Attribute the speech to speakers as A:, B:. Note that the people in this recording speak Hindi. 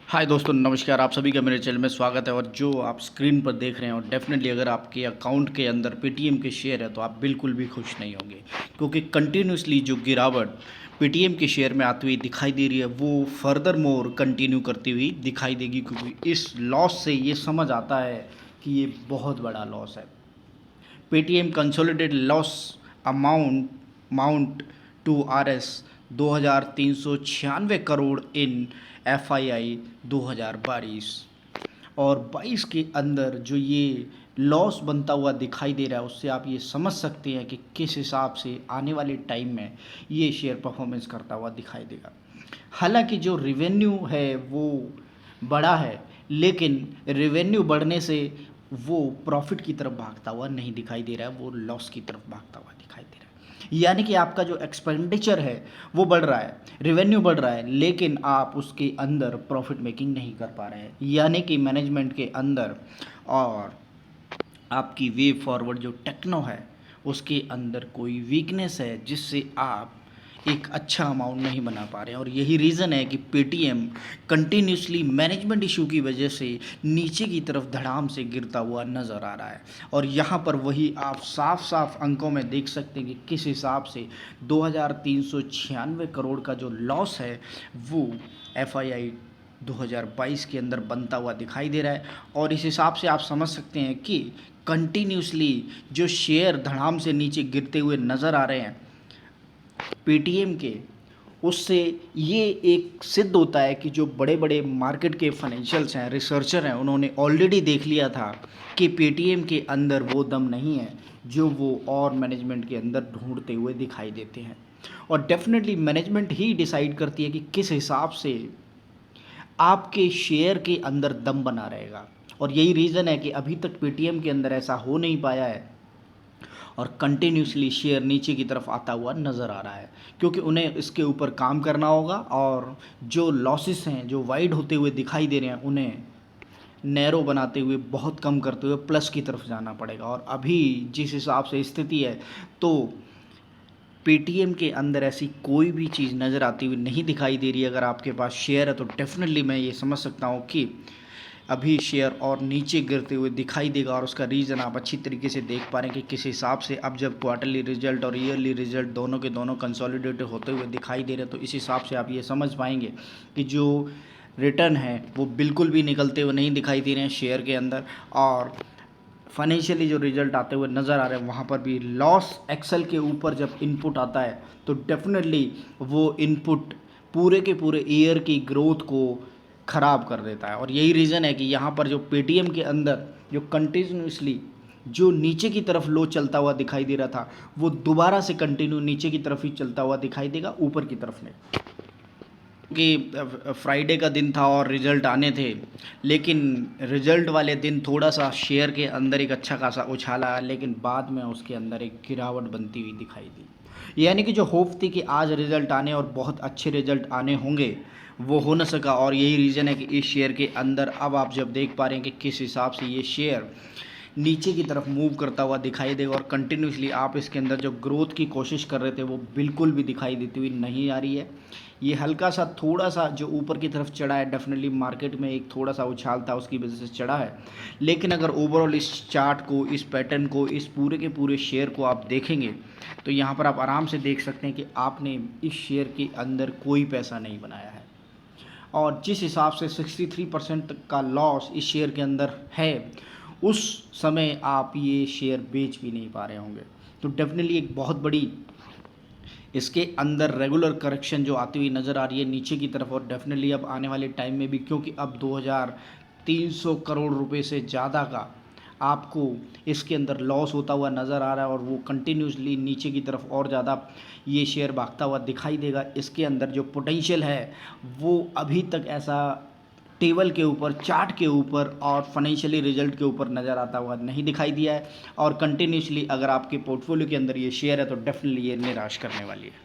A: हाय दोस्तों, नमस्कार। आप सभी का मेरे चैनल में स्वागत है। और जो आप स्क्रीन पर देख रहे हैं, और डेफिनेटली अगर आपके अकाउंट के अंदर पेटीएम के शेयर है तो आप बिल्कुल भी खुश नहीं होंगे, क्योंकि कंटिन्यूसली जो गिरावट पेटीएम के शेयर में आती हुई दिखाई दे रही है वो फर्दर मोर कंटिन्यू करती हुई दिखाई देगी, क्योंकि इस लॉस से ये समझ आता है कि ये बहुत बड़ा लॉस है। Paytm consolidated loss amount to RS 2396 crore in FII 2022 और 22 के अंदर जो ये लॉस बनता हुआ दिखाई दे रहा है, उससे आप ये समझ सकते हैं कि किस हिसाब से आने वाले टाइम में ये शेयर परफॉर्मेंस करता हुआ दिखाई देगा। हालांकि जो रिवेन्यू है वो बढ़ा है, लेकिन रिवेन्यू बढ़ने से वो प्रॉफिट की तरफ भागता हुआ नहीं दिखाई दे रहा है, वो लॉस की तरफ भागता हुआ दिखाई दे रहा है। यानी कि आपका जो एक्सपेंडिचर है वो बढ़ रहा है, रिवेन्यू बढ़ रहा है, लेकिन आप उसके अंदर प्रॉफिट मेकिंग नहीं कर पा रहे हैं। यानी कि मैनेजमेंट के अंदर और आपकी वे फॉरवर्ड जो टेक्नो है उसके अंदर कोई वीकनेस है, जिससे आप एक अच्छा अमाउंट नहीं बना पा रहे हैं। और यही रीज़न है कि पेटीएम कंटिन्यूसली मैनेजमेंट इशू की वजह से नीचे की तरफ धड़ाम से गिरता हुआ नज़र आ रहा है। और यहाँ पर वही आप साफ साफ अंकों में देख सकते हैं कि किस हिसाब से 2396 करोड़ का जो लॉस है वो FII 2022 के अंदर बनता हुआ दिखाई दे रहा है। और इस हिसाब से आप समझ सकते हैं कि कंटिन्यूसली जो शेयर धड़ाम से नीचे गिरते हुए नज़र आ रहे हैं पेटीएम के, उससे ये एक सिद्ध होता है कि जो बड़े बड़े मार्केट के फाइनेंशियल्स हैं, रिसर्चर हैं, उन्होंने ऑलरेडी देख लिया था कि पेटीएम के अंदर वो दम नहीं है जो वो और मैनेजमेंट के अंदर ढूंढते हुए दिखाई देते हैं। और डेफिनेटली मैनेजमेंट ही डिसाइड करती है कि किस हिसाब से आपके शेयर के अंदर दम बना रहेगा। और यही रीज़न है कि अभी तक पेटीएम के अंदर ऐसा हो नहीं पाया है और कंटिन्यूसली शेयर नीचे की तरफ आता हुआ नज़र आ रहा है, क्योंकि उन्हें इसके ऊपर काम करना होगा और जो लॉसेस हैं जो वाइड होते हुए दिखाई दे रहे हैं उन्हें नैरो बनाते हुए बहुत कम करते हुए प्लस की तरफ जाना पड़ेगा। और अभी जिस हिसाब से स्थिति है तो पेटीएम के अंदर ऐसी कोई भी चीज़ नज़र आती हुई नहीं दिखाई दे रही है। अगर आपके पास शेयर है तो डेफिनेटली मैं ये समझ सकता हूँ कि अभी शेयर और नीचे गिरते हुए दिखाई देगा। और उसका रीज़न आप अच्छी तरीके से देख पा रहे हैं कि किस हिसाब से अब जब क्वार्टरली रिजल्ट और ईयरली रिजल्ट दोनों के दोनों कंसोलिडेटेड होते हुए दिखाई दे रहे हैं, तो इस हिसाब से आप ये समझ पाएंगे कि जो रिटर्न है वो बिल्कुल भी निकलते हुए नहीं दिखाई दे रहे हैं शेयर के अंदर। और फाइनेंशियली जो रिजल्ट आते हुए नज़र आ रहे हैं वहाँ पर भी लॉस एक्सेल के ऊपर जब इनपुट आता है तो डेफिनेटली वो इनपुट पूरे के पूरे ईयर की ग्रोथ को ख़राब कर देता है। और यही रीज़न है कि यहाँ पर जो पेटीएम के अंदर जो कंटिन्यूसली जो नीचे की तरफ लो चलता हुआ दिखाई दे रहा था वो दोबारा से कंटिन्यू नीचे की तरफ ही चलता हुआ दिखाई देगा, ऊपर की तरफ नहीं। कि फ्राइडे का दिन था और रिज़ल्ट आने थे, लेकिन रिज़ल्ट वाले दिन थोड़ा सा शेयर के अंदर एक अच्छा खासा उछाल आया, लेकिन बाद में उसके अंदर एक गिरावट बनती हुई दिखाई दी। यानी कि जो होप थी कि आज रिज़ल्ट आने और बहुत अच्छे रिज़ल्ट आने होंगे वो हो न सका। और यही रीज़न है कि इस शेयर के अंदर अब आप जब देख पा रहे हैं कि किस हिसाब से ये शेयर नीचे की तरफ मूव करता हुआ दिखाई देगा और कंटिन्यूसली आप इसके अंदर जो ग्रोथ की कोशिश कर रहे थे वो बिल्कुल भी दिखाई देती हुई नहीं आ रही है। ये हल्का सा थोड़ा सा जो ऊपर की तरफ चढ़ा है, डेफिनेटली मार्केट में एक थोड़ा सा उछाल था उसकी वजह से चढ़ा है, लेकिन अगर ओवरऑल इस चार्ट को, इस पैटर्न को, इस पूरे के पूरे शेयर को आप देखेंगे तो यहाँ पर आप आराम से देख सकते हैं कि आपने इस शेयर के अंदर कोई पैसा नहीं बनाया है। और जिस हिसाब से 63% का लॉस इस शेयर के अंदर है, उस समय आप ये शेयर बेच भी नहीं पा रहे होंगे। तो डेफिनेटली एक बहुत बड़ी इसके अंदर रेगुलर करेक्शन जो आती हुई नज़र आ रही है नीचे की तरफ। और डेफिनेटली अब आने वाले टाइम में भी, क्योंकि अब 2300 करोड़ रुपए से ज़्यादा का आपको इसके अंदर लॉस होता हुआ नज़र आ रहा है और वो कंटिन्यूसली नीचे की तरफ और ज़्यादा ये शेयर भागता हुआ दिखाई देगा। इसके अंदर जो पोटेंशियल है वो अभी तक ऐसा टेबल के ऊपर, चार्ट के ऊपर और फाइनेंशियली रिजल्ट के ऊपर नज़र आता हुआ नहीं दिखाई दिया है। और कंटिन्यूसली अगर आपके पोर्टफोलियो के अंदर ये शेयर है तो डेफिनेटली ये निराश करने वाली है।